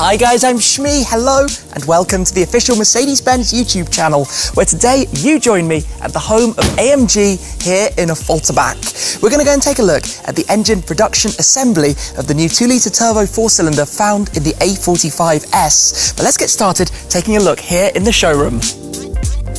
Hi guys, I'm Shme, hello, and welcome to the official Mercedes-Benz YouTube channel, where today you join me at the home of AMG here in Volterbach. We're going to go and take a look at the engine production assembly of the new 2-litre turbo 4-cylinder found in the A45S. But let's get started taking a look here in the showroom.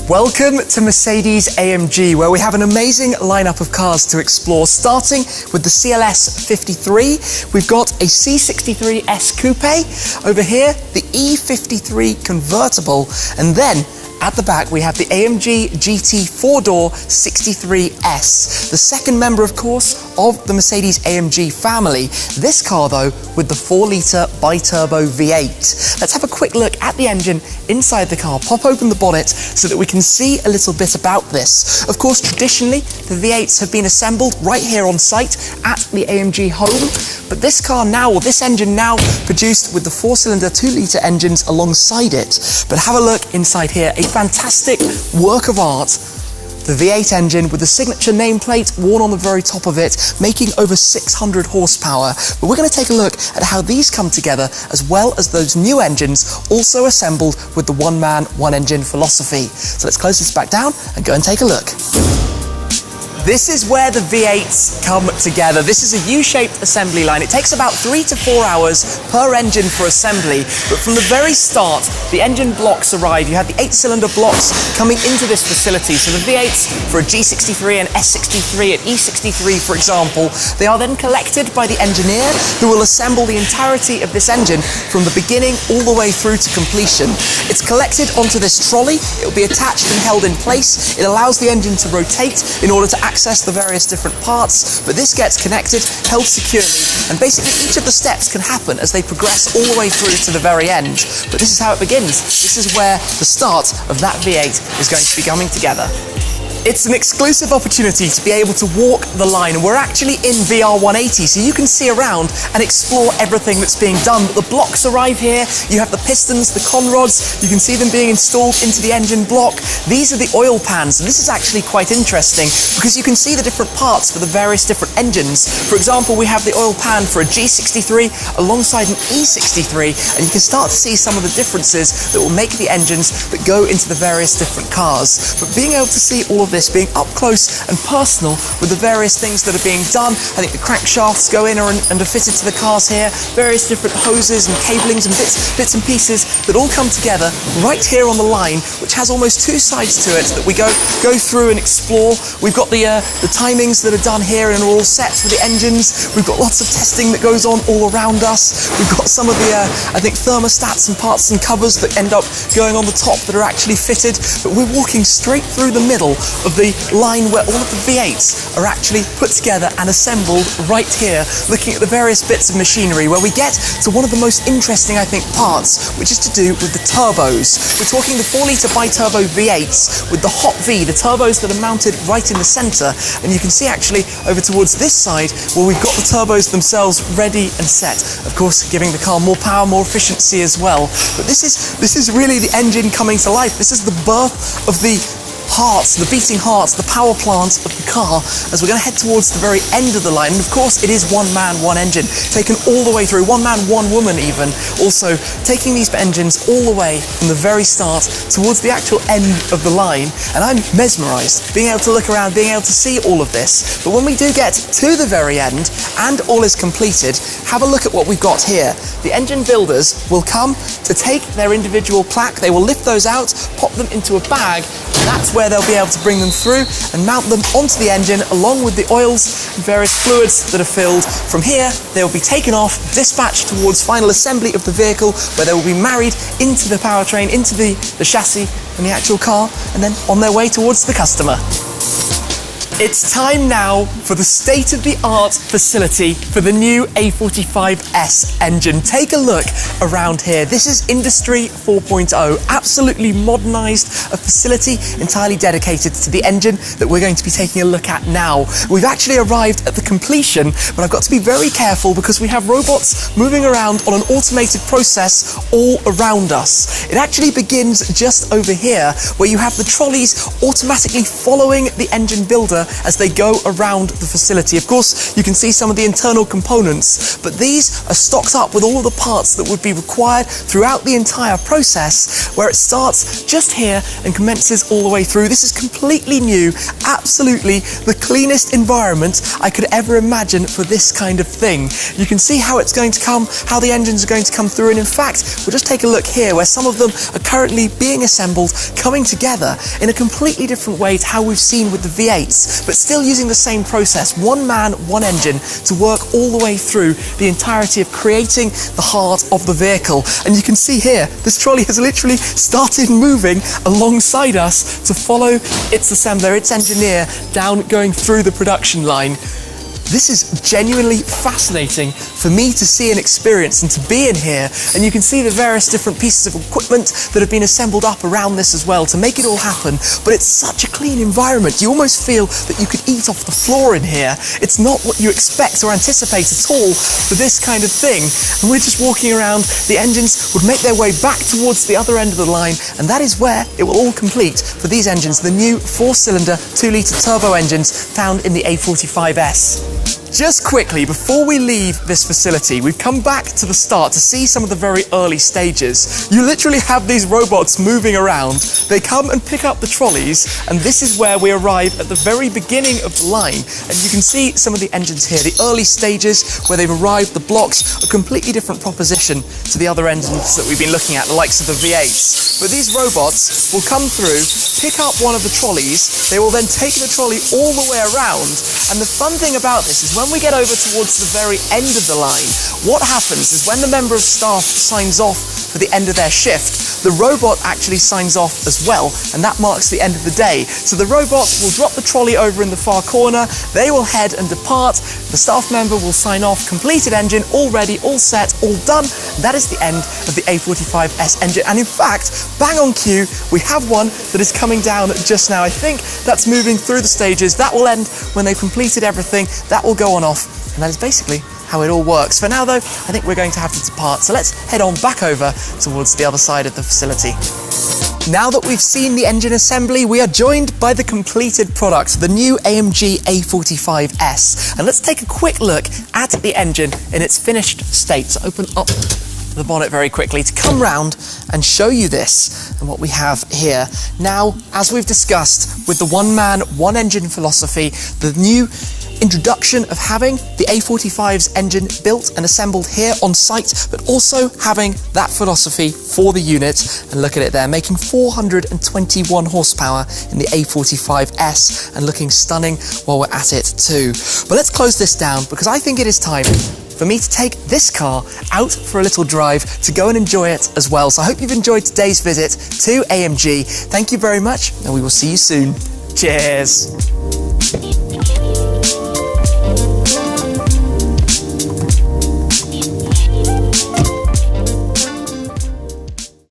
Welcome to Mercedes-AMG, where we have an amazing lineup of cars to explore, starting with the CLS 53. We've got a C63S Coupe, over here the E53 convertible, and then at the back we have the AMG GT 4-door 63S, the second member, of course, of the Mercedes-AMG family. This car, though, with the 4-litre bi-turbo V8. Let's have a quick look at the engine inside the car, pop open the bonnet so that we can see a little bit about this. Of course, traditionally, the V8s have been assembled right here on site at the AMG home, but this car now, or this engine now, produced with the 4-cylinder 2-litre engines alongside it. But have a look inside here, a fantastic work of art. The V8 engine with the signature nameplate worn on the very top of it, making over 600 horsepower. But we're going to take a look at how these come together, as well as those new engines also assembled with the one-man, one-engine philosophy. So let's close this back down and go and take a look. This is where the V8s come together. This is a U-shaped assembly line. It takes about 3 to 4 hours per engine for assembly, but from the very start, the engine blocks arrive. You have the 8-cylinder blocks coming into this facility. So the V8s for a G63 and S63 and E63, for example, they are then collected by the engineer, who will assemble the entirety of this engine from the beginning all the way through to completion. It's collected onto this trolley. It will be attached and held in place. It allows the engine to rotate in order to access the various different parts, but this gets connected, held securely, and basically each of the steps can happen as they progress all the way through to the very end. But this is how it begins. This is where the start of that V8 is going to be coming together. It's an exclusive opportunity to be able to walk the line. We're actually in VR 180, so you can see around and explore everything that's being done. But the blocks arrive here. You have the pistons, the conrods. You can see them being installed into the engine block. These are the oil pans, and this is actually quite interesting because you can see the different parts for the various different engines. For example, we have the oil pan for a G63 alongside an E63, and you can start to see some of the differences that will make the engines that go into the various different cars. But being able to see all of this, being up close and personal with the various things that are being done. I think the crankshafts go in and are fitted to the cars here, various different hoses and cablings and bits and pieces that all come together right here on the line, which has almost 2 sides to it that we go through and explore. We've got the timings that are done here and are all set for the engines. We've got lots of testing that goes on all around us. We've got some of the, I think, thermostats and parts and covers that end up going on the top that are actually fitted, but we're walking straight through the middle of the line where all of the V8s are actually put together and assembled right here, looking at the various bits of machinery, where we get to one of the most interesting, I think, parts, which is to do with the turbos. We're talking the 4-litre bi-turbo V8s with the hot V, the turbos that are mounted right in the centre, and you can see actually over towards this side where we've got the turbos themselves ready and set, of course giving the car more power, more efficiency as well. But this is really the engine coming to life. This is the birth of the hearts, the beating hearts, the power plants of the car, as we're going to head towards the very end of the line. And of course, it is one man, one engine, taken all the way through, one man, one woman even, also taking these engines all the way from the very start towards the actual end of the line. And I'm mesmerised, being able to look around, being able to see all of this. But when we do get to the very end, and all is completed, have a look at what we've got here. The engine builders will come to take their individual plaque, they will lift those out, pop them into a bag, and that's where they'll be able to bring them through and mount them onto the engine along with the oils and various fluids that are filled. From here, they will be taken off, dispatched towards final assembly of the vehicle, where they will be married into the powertrain, into the chassis and the actual car, and then on their way towards the customer. It's time now for the state-of-the-art facility for the new A45S engine. Take a look around here. This is Industry 4.0, absolutely modernised, a facility entirely dedicated to the engine that we're going to be taking a look at now. We've actually arrived at the completion, but I've got to be very careful because we have robots moving around on an automated process all around us. It actually begins just over here, where you have the trolleys automatically following the engine builder together as they go around the facility. Of course, you can see some of the internal components, but these are stocked up with all of the parts that would be required throughout the entire process, where it starts just here and commences all the way through. This is completely new, absolutely the cleanest environment I could ever imagine for this kind of thing. You can see how it's going to come, how the engines are going to come through, and in fact, we'll just take a look here where some of them are currently being assembled, coming together in a completely different way to how we've seen with the V8s, but still using the same process, one man, one engine, to work all the way through the entirety of creating the heart of the vehicle. And you can see here, this trolley has literally started moving alongside us to follow its assembler, its engineer, down going through the production line. This is genuinely fascinating for me to see and experience and to be in here, and you can see the various different pieces of equipment that have been assembled up around this as well to make it all happen. But it's such a clean environment, you almost feel that you could eat off the floor in here. It's not what you expect or anticipate at all for this kind of thing, and we're just walking around. The engines would make their way back towards the other end of the line, and that is where it will all complete for these engines, the new 4-cylinder 2-litre turbo engines found in the A45S. Just quickly, before we leave this facility, we've come back to the start to see some of the very early stages. You literally have these robots moving around. They come and pick up the trolleys, and this is where we arrive at the very beginning of the line. And you can see some of the engines here, the early stages where they've arrived. The blocks, a completely different proposition to the other engines that we've been looking at, the likes of the V8s. But these robots will come through, pick up one of the trolleys. They will then take the trolley all the way around. And the fun thing about this is when we get over towards the very end of the line, what happens is when the member of staff signs off for the end of their shift, the robot actually signs off as well, and that marks the end of the day. So the robot will drop the trolley over in the far corner, they will head and depart, the staff member will sign off, completed engine, all ready, all set, all done. That is the end of the A45S engine, and in fact, bang on cue, we have one that is coming down just now. I think that's moving through the stages. That will end when they've completed everything. That will go on off, and that is basically how it all works. For now though, I think we're going to have to depart, so let's head on back over towards the other side of the facility. Now that we've seen the engine assembly, we are joined by the completed product, the new AMG A45S. And let's take a quick look at the engine in its finished state. So open up the bonnet very quickly to come round and show you this and what we have here. Now, as we've discussed with the one man, one engine philosophy, the new introduction of having the A45's engine built and assembled here on site, but also having that philosophy for the unit. And look at it there, making 421 horsepower in the A45S and looking stunning while we're at it too. But let's close this down because I think it is time for me to take this car out for a little drive to go and enjoy it as well. So I hope you've enjoyed today's visit to AMG. Thank you very much, and we will see you soon. Cheers.